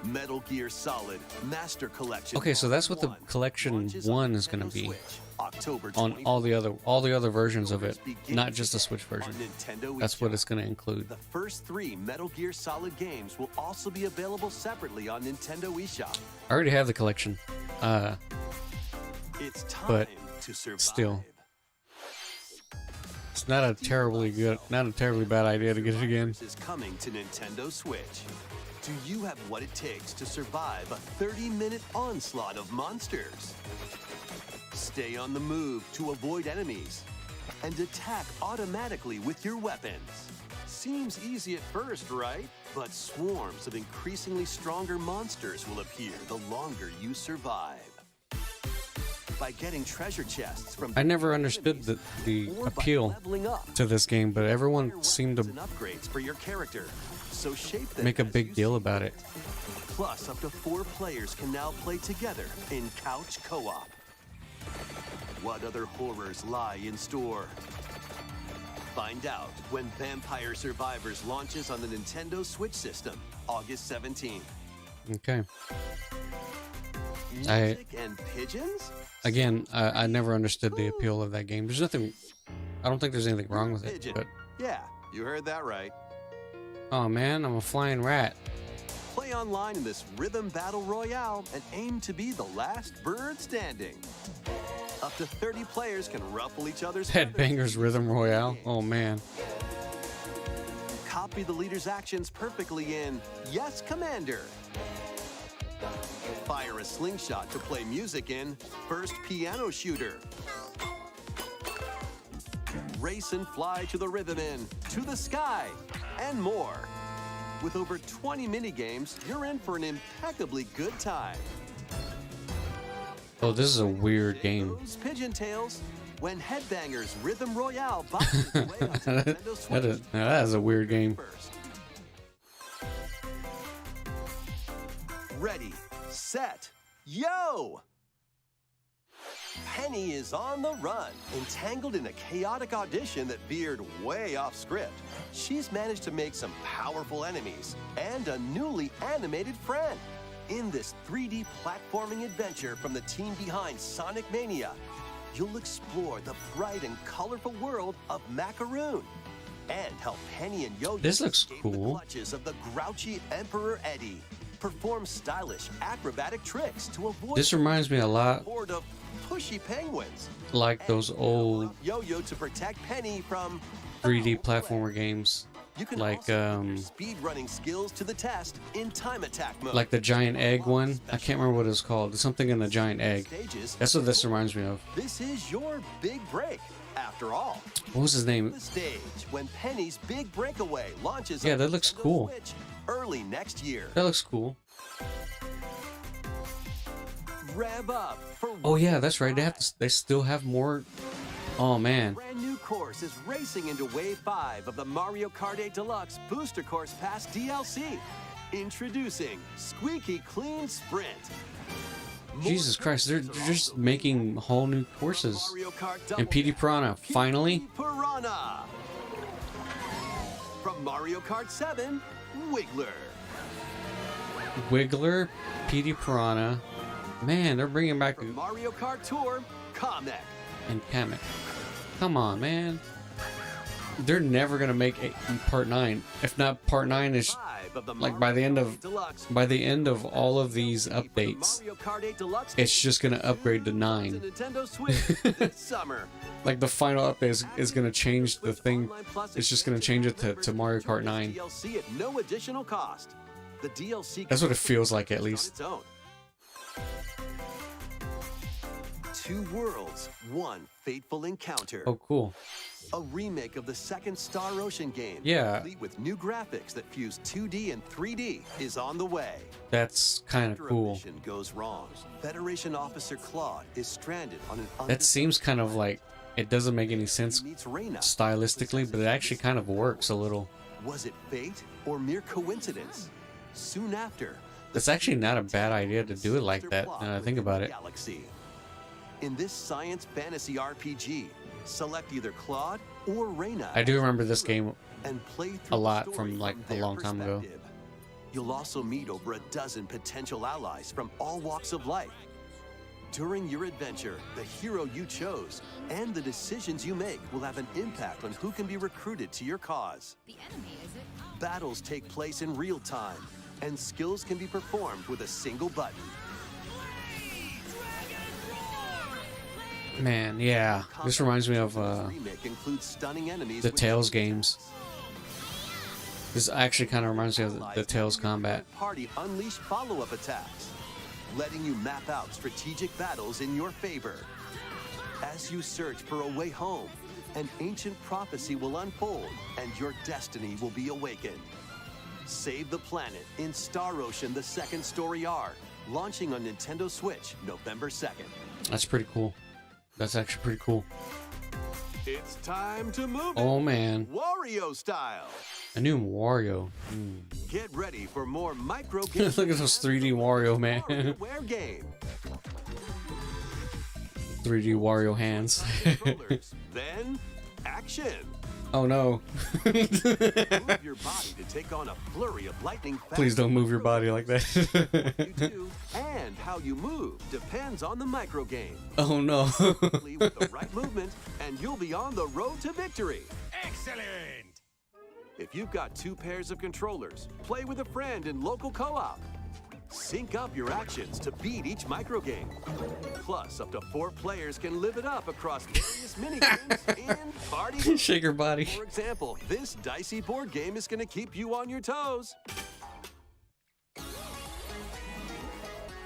S4: Metal Gear Solid Master Collection.
S1: Okay, so that's what the
S4: Volume 1
S1: collection
S4: launches
S1: 1
S4: on
S1: is gonna
S4: Nintendo
S1: be.
S4: Switch, October
S1: On
S4: 24th.
S1: all the other versions of it,
S4: Begins
S1: not just the
S4: today
S1: Switch version.
S4: on Nintendo
S1: That's what
S4: eShop.
S1: it's going to include.
S4: The first 3 Metal Gear Solid games will also be available separately on Nintendo eShop.
S1: I already have the collection.
S4: It's time
S1: But
S4: to survive.
S1: still. It's not a terribly bad idea to get it again.
S4: Is coming to Nintendo Switch. Do you have what it takes to survive a 30-minute onslaught of monsters? Stay on the move to avoid enemies and attack automatically with your weapons. Seems easy at first, right? But swarms of increasingly stronger monsters will appear the longer you survive. By getting treasure chests from
S1: I never understood the
S4: or by
S1: appeal
S4: leveling up
S1: to this game, but everyone
S4: weapons
S1: seemed to
S4: and upgrades for your character. So shape them
S1: make a
S4: as
S1: big
S4: you
S1: deal
S4: see
S1: about it.
S4: Plus, up to 4 players can now play together in couch co-op. What other horrors lie in store? Find out when Vampire Survivors launches on the Nintendo Switch system, August 17th.
S1: Okay.
S4: Music and pigeons?
S1: Again, I never understood the appeal of that game. There's nothing... I don't think there's anything wrong with it,
S4: Pigeon.
S1: but...
S4: Yeah, you heard that right.
S1: Oh man, I'm a flying rat.
S4: Play online in this rhythm battle royale and aim to be the last bird standing. Up to 30 players can ruffle each other's
S1: Headbangers Rhythm Royale. Oh man.
S4: Copy the leader's actions perfectly in Yes, Commander. Fire a slingshot to play music in First Piano Shooter. Race and fly to the rhythm in To the Sky, and more. With over 20 minigames, you're in for an impeccably good time.
S1: Oh, this is a weird game.
S4: Those Pigeon Tails, when Headbangers Rhythm Royale boxes away on Nintendo Switch.
S1: That is a weird game.
S4: First. Ready, set, yo! Penny is on the run, entangled in a chaotic audition that veered way off script. She's managed to make some powerful enemies and a newly animated friend. In this 3D platforming adventure from the team behind Sonic Mania, you'll explore the bright and colorful world of Macaroon and help Penny and Yo-Yo
S1: This looks
S4: escape the
S1: cool.
S4: clutches of the grouchy Emperor Eddie. Perform stylish acrobatic tricks to avoid
S1: This reminds me a lot
S4: horde of pushy penguins.
S1: like those old
S4: Yo-Yo to protect Penny from
S1: 3D platformer games,
S4: you can
S1: like
S4: also put your speed running skills to the test in time attack mode.
S1: like the giant egg one. I can't remember what it's called. There's something in the giant egg.
S4: Stages.
S1: That's what this reminds me of.
S4: This is your big break. After all,
S1: What was his name?
S4: the stage when Penny's big breakaway launches.
S1: Yeah,
S4: on
S1: that looks
S4: Nintendo
S1: cool.
S4: Switch early next year.
S1: That looks cool.
S4: Rev up for
S1: Oh yeah, that's right. They still have more. Oh man.
S4: brand new course is racing into Wave 5 of the Mario Kart 8 Deluxe Booster Course Pass DLC. Introducing Squeaky Clean Sprint.
S1: Jesus Christ, they're just making whole new courses.
S4: Mario Kart
S1: And PD Piranha, finally.
S4: Piranha. From Mario Kart 7, Wiggler.
S1: Wiggler, PD Piranha. Man, they're bringing back
S4: From Mario Kart Tour, Kamek.
S1: and Kamek. Come on, man. They're never gonna make part 9. If not, part 9 is like by the end of all of these updates,
S4: Mario Kart 8 Deluxe
S1: it's just gonna upgrade to
S4: to
S1: 9.
S4: Nintendo Switch this summer.
S1: Like the final update is gonna change the thing. It's just gonna change it to Mario Kart 9.
S4: DLC at no additional cost. The DLC
S1: That's what it feels like, at least.
S4: its own. Two worlds, one fateful encounter.
S1: Oh, cool.
S4: A remake of the second Star Ocean game,
S1: Yeah.
S4: complete with new graphics that fuse 2D and 3D, is on the way.
S1: That's kind of
S4: After a
S1: cool.
S4: mission goes wrong, Federation Officer Claude is stranded on an
S1: That seems kind of like it doesn't make any sense
S4: meets Reina.
S1: stylistically, but it actually kind of works a little.
S4: Was it fate or mere coincidence? Soon after,
S1: It's actually not a bad idea to do it like that.
S4: plot
S1: Now that I think about it.
S4: Galaxy. In this science fantasy RPG, select either Claude or Reina.
S1: I do remember this game
S4: and play through
S1: a
S4: the
S1: lot
S4: story
S1: from like a
S4: their
S1: long time ago.
S4: perspective. You'll also meet over a dozen potential allies from all walks of life. During your adventure, the hero you chose and the decisions you make will have an impact on who can be recruited to your cause.
S10: The enemy, is it?
S4: Battles take place in real time, and skills can be performed with a single button.
S1: Man, yeah. This reminds me of
S4: Remake includes stunning enemies
S1: the
S4: with
S1: Tails games. This actually kind of reminds me of the Tails combat.
S4: Party unleash follow-up attacks, letting you map out strategic battles in your favor. As you search for a way home, an ancient prophecy will unfold and your destiny will be awakened. Save the planet in Star Ocean: The Second Story R, launching on Nintendo Switch November 2nd.
S1: That's pretty cool. That's actually pretty cool.
S4: It's time to move it,
S1: Oh man,
S4: Wario style.
S1: a new Wario.
S4: Get ready for more micro games.
S1: Look at those 3D Wario, man.
S4: Where game?
S1: 3D Wario hands.
S4: Controllers. Then action.
S1: Oh no.
S4: Move your body to take on a flurry of lightning fast.
S1: Please don't move your body like
S4: What you
S1: that.
S4: do and how you move depends on the micro game.
S1: Oh no.
S4: Quickly with the right movement, and you'll be on the road to victory.
S6: Excellent!
S4: If you've got 2 pairs of controllers, play with a friend in local co-op. Sync up your actions to beat each micro game. Plus, up to 4 players can live it up across various minigames in Party.
S1: Shake your body.
S4: For example, this dicey board game is going to keep you on your toes.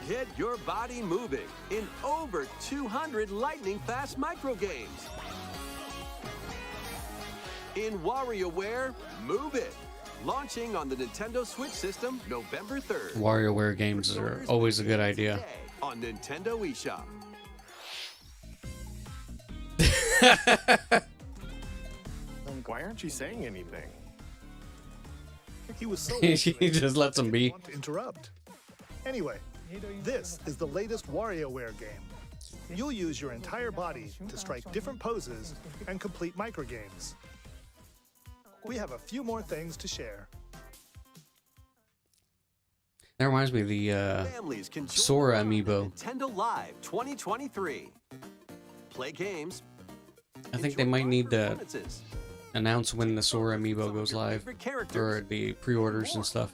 S4: Get your body moving in over 200 lightning-fast micro games. In WarioWare, Move It! Launching on the Nintendo Switch system November 3rd.
S1: WarioWare games are always a good idea.
S4: Today on Nintendo eShop.
S3: Why aren't you saying anything?
S2: He was so
S1: He just lets him be.
S2: want to interrupt. Anyway, this is the latest WarioWare game. You'll use your entire body to strike different poses and complete microgames. We have a few more things to share.
S1: That reminds me of the
S4: Families can join
S1: Sora
S4: around
S1: amiibo.
S4: Nintendo Live 2023. Play games.
S1: I think they
S4: enjoy
S1: might
S4: live
S1: need to
S4: performances,
S1: announce when the Sora amiibo goes live,
S4: favorite characters,
S1: or the pre-orders and stuff.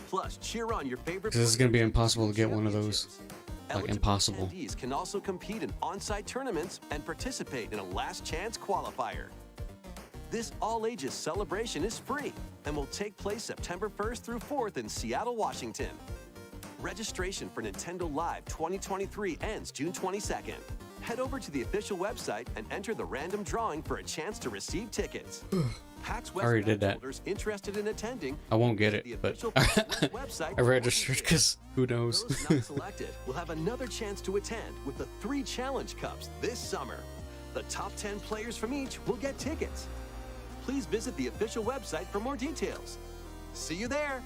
S4: plus cheer on your favorite.
S1: Because this is gonna be
S4: players
S1: impossible to
S4: and
S1: get one of those.
S4: championships.
S1: Like,
S4: Eligible
S1: impossible.
S4: attendees can also compete in on-site tournaments and participate in a last chance qualifier. This all-ages celebration is free and will take place September 1st through 4th in Seattle, Washington. Registration for Nintendo Live 2023 ends June 22nd. Head over to the official website and enter the random drawing for a chance to receive tickets. PAX West
S1: already did that.
S4: holders interested in attending.
S1: I won't get
S4: visit
S1: it,
S4: the
S1: but
S4: official PAX West website
S1: I
S4: for more
S1: registered
S4: details.
S1: because who knows?
S4: Those not selected will have another chance to attend with the 3 Challenge Cups this summer. The top 10 players from each will get tickets. Please visit the official website for more details. See you there!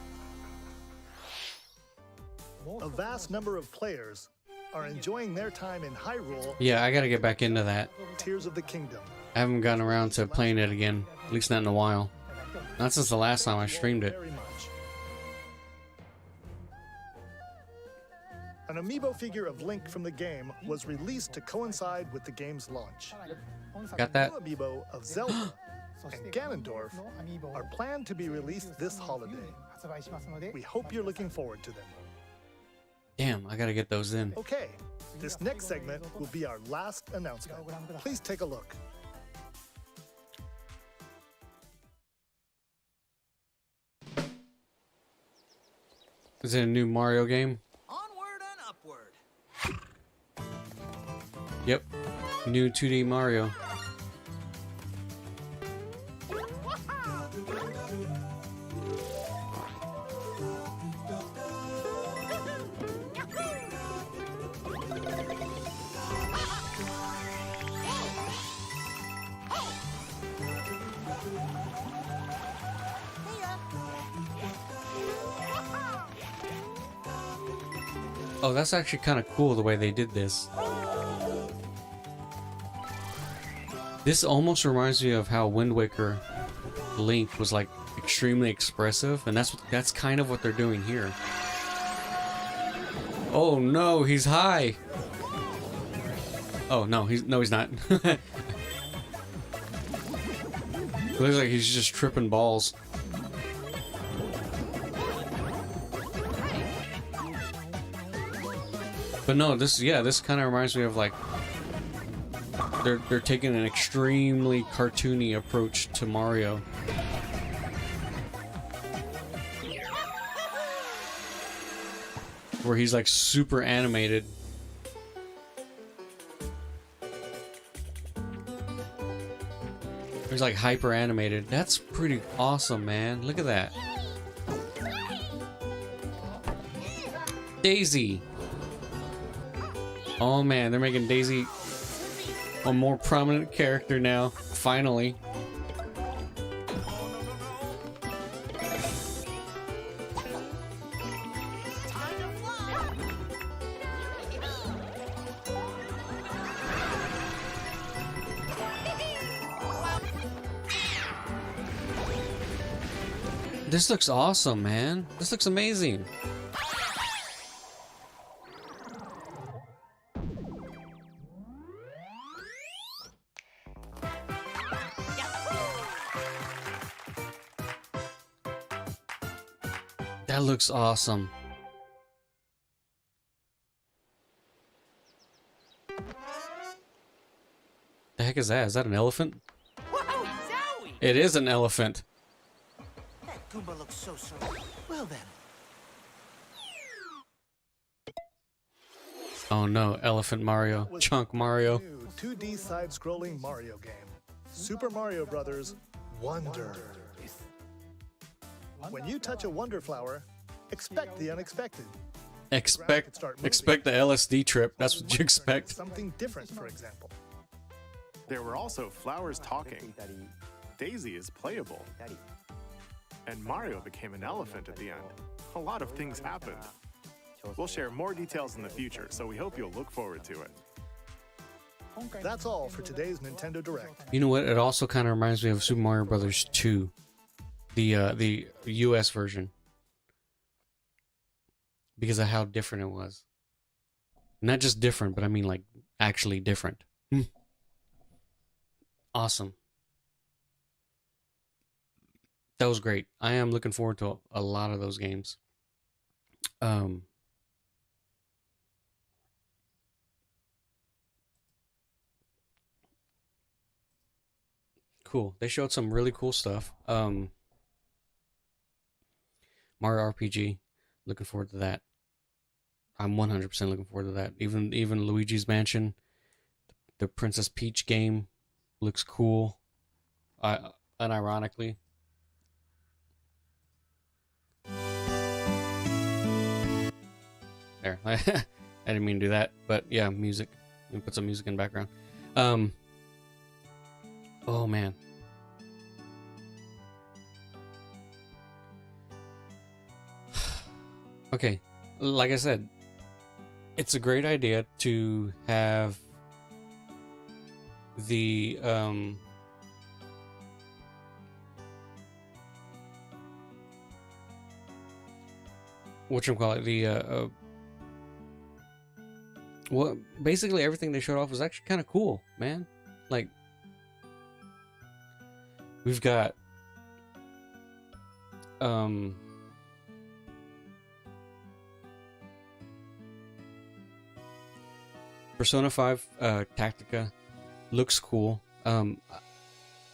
S2: A vast number of players are enjoying their time in Hyrule,
S1: Yeah, I gotta get back into that.
S2: Tears of the Kingdom.
S1: I haven't gotten around to playing it again, at least not in a while. Not since the last time I streamed it.
S2: Very much. An amiibo figure of Link from the game was released to coincide with the game's launch.
S1: Got that?
S2: New amiibo of Zelda and Ganondorf are planned to be released this holiday. We hope you're looking forward to them.
S1: Damn, I gotta get those in.
S2: Okay, this next segment will be our last announcement. Please take a look.
S1: Is it a new Mario game?
S7: Onward and upward.
S1: Yep. New 2D Mario. Oh, that's actually kind of cool the way they did this. This almost reminds me of how Wind Waker Link was like extremely expressive, and that's kind of what they're doing here. Oh no, he's high. Oh no, he's not. It looks like he's just tripping balls. But no, this kind of reminds me of like they're taking an extremely cartoony approach to Mario. Where he's like super animated. He's like hyper animated. That's pretty awesome, man. Look at that. Daisy. Oh man, they're making Daisy a more prominent character now. Finally. This looks awesome, man. This looks amazing. That looks awesome. The heck is that? Is that an elephant?
S7: Whoa, Zowie!
S1: It is an elephant.
S7: That Goomba looks so well then.
S1: Oh no, Elephant Mario. Chunk Mario.
S2: New 2D side-scrolling Mario game, Super Mario Bros. Wonder. When you touch a Wonder Flower, expect the unexpected.
S1: Expect the LSD trip. That's what you expect.
S2: Something different, for example.
S3: There were also flowers talking. Daisy is playable. And Mario became an elephant at the end. A lot of things happened. We'll share more details in the future, so we hope you'll look forward to it.
S2: That's all for today's Nintendo Direct.
S1: You know what? It also kind of reminds me of Super Mario Brothers 2, the US version, because of how different it was. Not just different, but I mean like actually different. Awesome. That was great. I am looking forward to a lot of those games. Cool. They showed some really cool stuff. Mario RPG. Looking forward to that. I'm 100% looking forward to that. Even Luigi's Mansion, the Princess Peach game, looks cool. Unironically. There. I didn't mean to do that, but yeah, music. Let me put some music in the background. Oh man. Okay, like I said, it's a great idea to have the whatchamacallit, the well, basically everything they showed off was actually kind of cool, man. Like, we've got Persona 5 Tactica looks cool.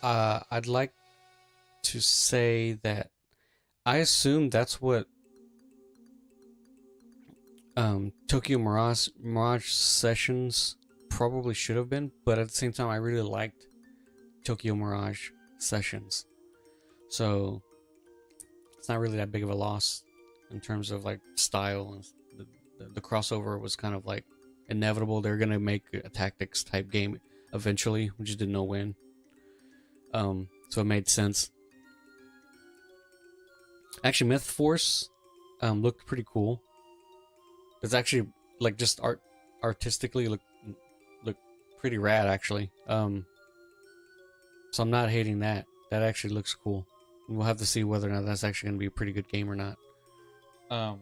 S1: I'd like to say that I assume that's what Tokyo Mirage Sessions probably should have been, but at the same time I really liked Tokyo Mirage Sessions, so it's not really that big of a loss in terms of like style, and the crossover was kind of like inevitable. They're gonna make a tactics type game eventually. We just didn't know when. So it made sense. Actually, Myth Force looked pretty cool. It's actually like just artistically look pretty rad actually. So I'm not hating that. That actually looks cool. We'll have to see whether or not that's actually going to be a pretty good game or not. Let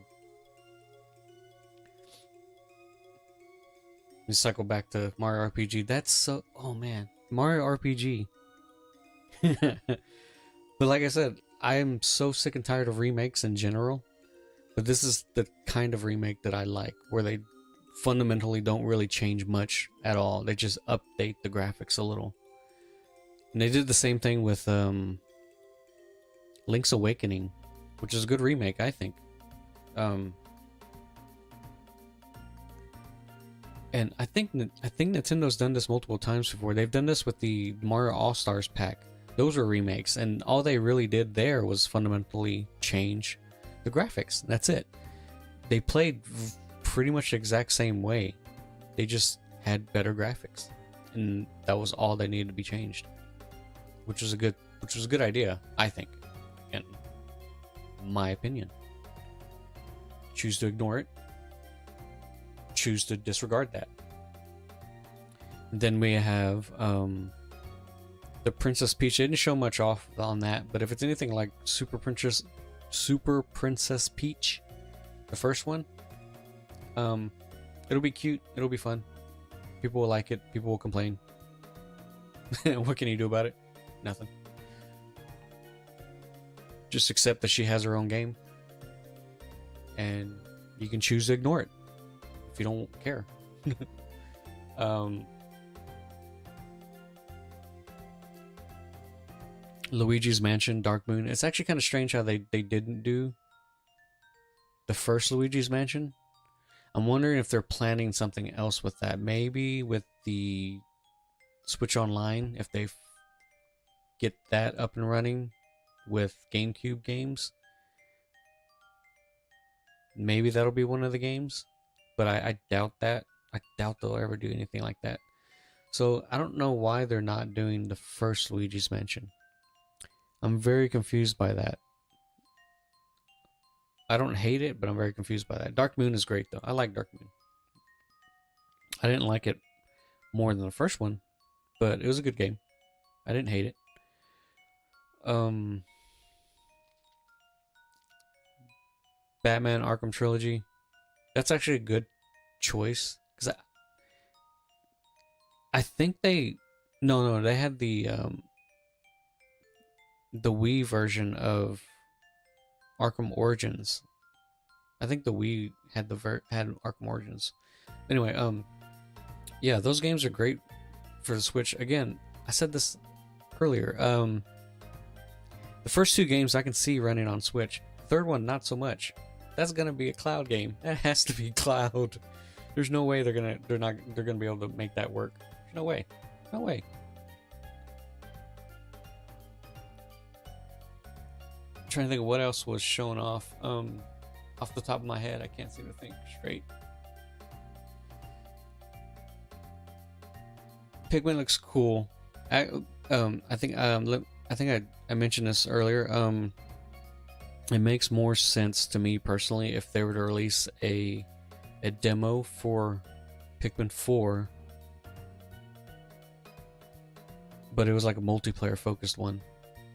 S1: me cycle back to Mario RPG. That's so... Oh, man. Mario RPG. But like I said, I am so sick and tired of remakes in general. But this is the kind of remake that I like, where they fundamentally don't really change much at all. They just update the graphics a little. And they did the same thing with Link's Awakening, which is a good remake, I think. And I think Nintendo's done this multiple times before. They've done this with the Mario All-Stars pack. Those were remakes, and all they really did there was fundamentally change the graphics. That's it. They played pretty much the exact same way. They just had better graphics, and that was all they needed to be changed. Which was a good idea, I think, in my opinion. Choose to ignore it. Choose to disregard that. And then we have the Princess Peach. They didn't show much off on that, but if it's anything like Super Princess Peach, the first one, it'll be cute. It'll be fun. People will like it. People will complain. What can you do about it? Nothing. Just accept that she has her own game, and you can choose to ignore it if you don't care. Luigi's Mansion Dark Moon. It's actually kind of strange how they didn't do the first Luigi's Mansion. I'm wondering if they're planning something else with that. Maybe with the Switch Online, if they get that up and running with GameCube games. Maybe that'll be one of the games. But I doubt that. I doubt they'll ever do anything like that. So I don't know why they're not doing the first Luigi's Mansion. I'm very confused by that. I don't hate it, but I'm very confused by that. Dark Moon is great though. I like Dark Moon. I didn't like it more than the first one, but it was a good game. I didn't hate it. Batman Arkham Trilogy. That's actually a good choice because I think they they had the Wii version of Arkham Origins. I think the Wii had had Arkham Origins. Anyway, yeah, those games are great for the Switch. Again, I said this earlier. The first two games I can see running on Switch. Third one, not so much. That's gonna be a cloud game. That has to be cloud. There's no way they're gonna be able to make that work. There's no way. No way. I'm trying to think of what else was shown off. Off the top of my head, I can't seem to think straight. Pikmin looks cool. I think I mentioned this earlier. It makes more sense to me personally if they were to release a demo for Pikmin 4, but it was like a multiplayer focused one,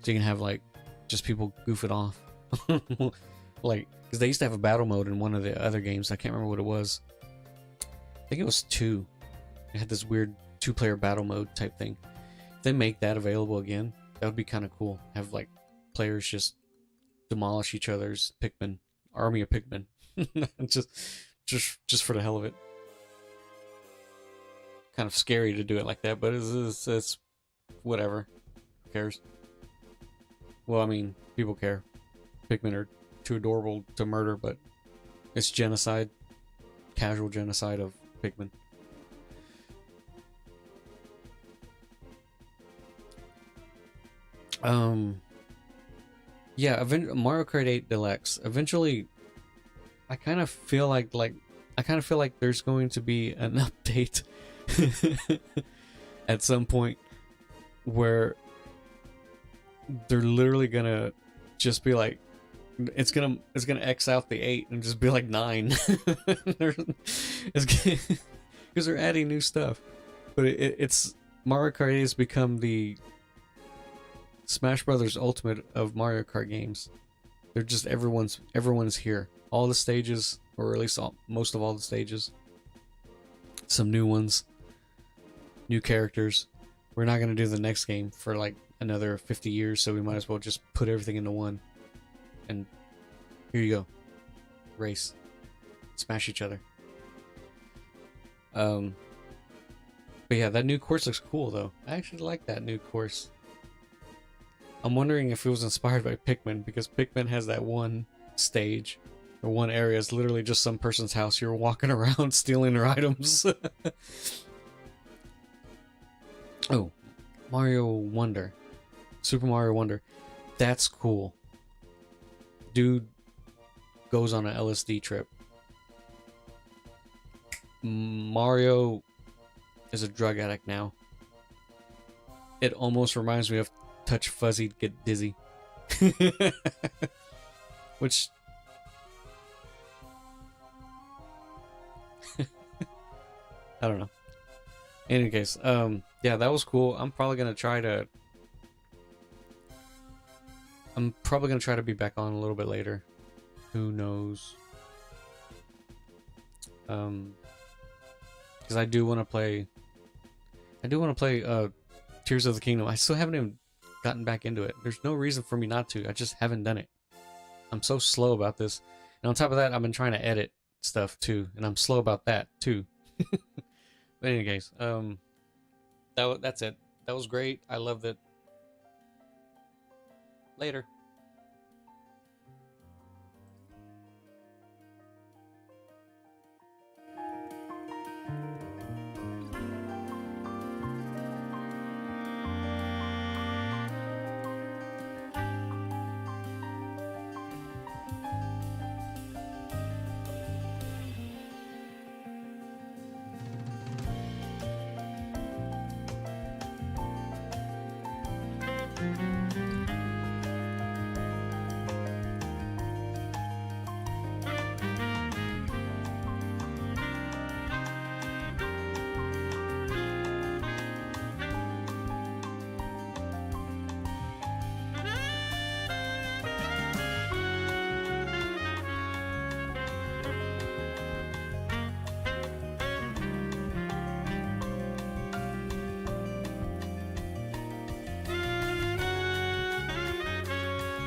S1: so you can have like just people goof it off. Like, because they used to have a battle mode in one of the other games. I can't remember what it was. I think it was 2. It had this weird 2-player battle mode type thing. If they make that available again, that would be kind of cool. Have like players just demolish each other's Pikmin, army of Pikmin, just for the hell of it. Kind of scary to do it like that, but it's whatever. Who cares? Well, I mean, people care. Pikmin are too adorable to murder, but it's genocide, casual genocide of Pikmin. Yeah, Mario Kart 8 Deluxe. Eventually, I kind of feel like there's going to be an update at some point where they're literally gonna just be like, it's gonna X out the 8 and just be like 9. Because they're adding new stuff, but it's Mario Kart 8 has become the Smash Brothers Ultimate of Mario Kart games. They're just everyone's here. All the stages, or at least most of all the stages. Some new ones, new characters. We're not gonna do the next game for like another 50 years, so we might as well just put everything into one. And here you go. Race. Smash each other. But yeah, that new course looks cool though. I actually like that new course. I'm wondering if it was inspired by Pikmin, because Pikmin has that one stage, or one area, is literally just some person's house. You're walking around stealing their items. Oh, Mario Wonder. Super Mario Wonder. That's cool. Dude goes on an LSD trip. Mario is a drug addict now. It almost reminds me of Touch Fuzzy Get Dizzy. Which I don't know. In any case, yeah, that was cool. I'm probably gonna try to be back on a little bit later. Who knows? Because I do want to play Tears of the Kingdom. I still haven't even gotten back into it. There's no reason for me not to. I just haven't done it. I'm so slow about this. And on top of that, I've been trying to edit stuff too, and I'm slow about that too. But in any case, that's it. That was great. I loved it. Later.